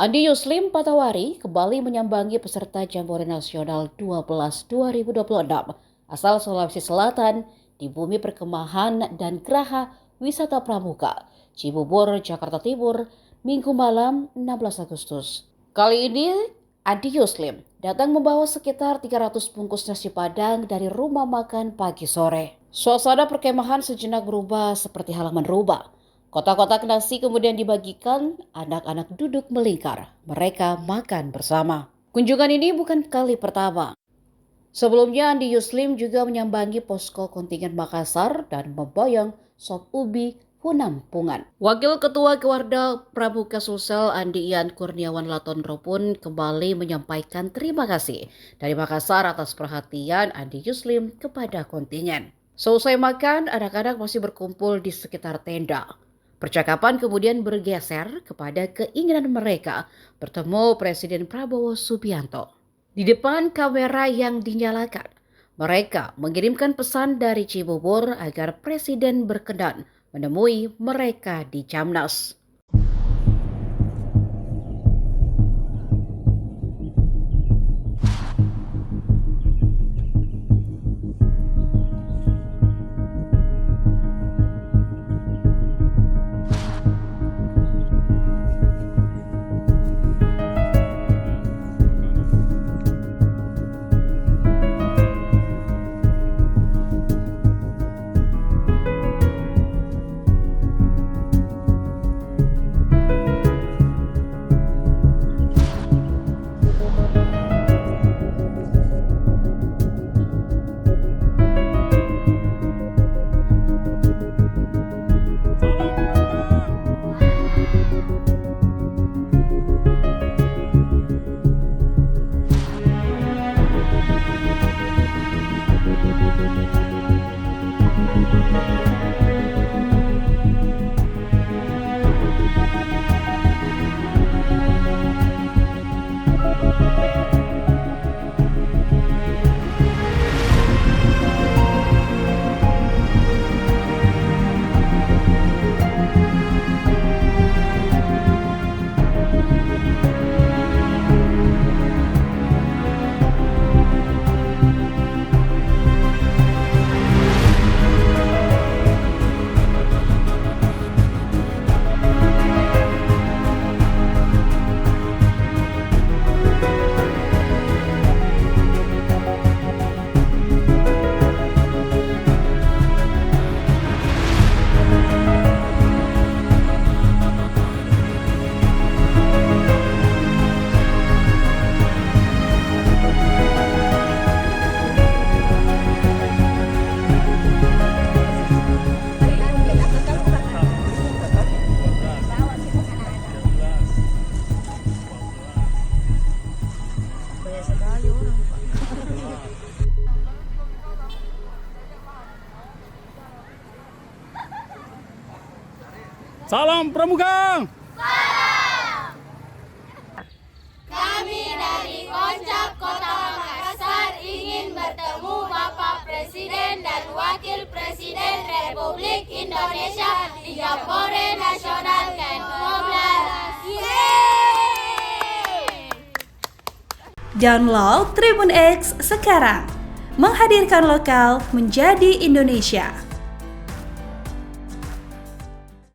Andi Yuslim Patawari kembali menyambangi peserta Jambore Nasional 12 2026 asal Sulawesi Selatan di Bumi Perkemahan dan Geraha Wisata Pramuka, Cibubur, Jakarta Timur, Minggu malam 16 Agustus. Kali ini Andi Yuslim datang membawa sekitar 300 bungkus nasi Padang dari rumah makan pagi sore. Suasana perkemahan sejenak berubah seperti halaman rumah. Kotak-kotak nasi kemudian dibagikan, anak-anak duduk melingkar, mereka makan bersama. Kunjungan ini bukan kali pertama. Sebelumnya Andi Yuslim juga menyambangi posko kontingen Makassar dan memboyong sop ubi Hunampungan. Wakil Ketua Kewarda Pramuka Sulsel Andi Ian Kurniawan Latonro pun kembali menyampaikan terima kasih dari Makassar atas perhatian Andi Yuslim kepada kontingen. Selesai makan, anak-anak masih berkumpul di sekitar tenda. Percakapan kemudian bergeser kepada keinginan mereka bertemu Presiden Prabowo Subianto. Di depan kamera yang dinyalakan, mereka mengirimkan pesan dari Cibubur agar Presiden berkenan menemui mereka di Jamnas. Salam Pramuka! Kami dari Koncak Kota Makassar ingin bertemu Bapak Presiden dan Wakil Presiden Republik Indonesia di Jambore Nasional ke-12. Download Tribun X sekarang, menghadirkan lokal menjadi Indonesia.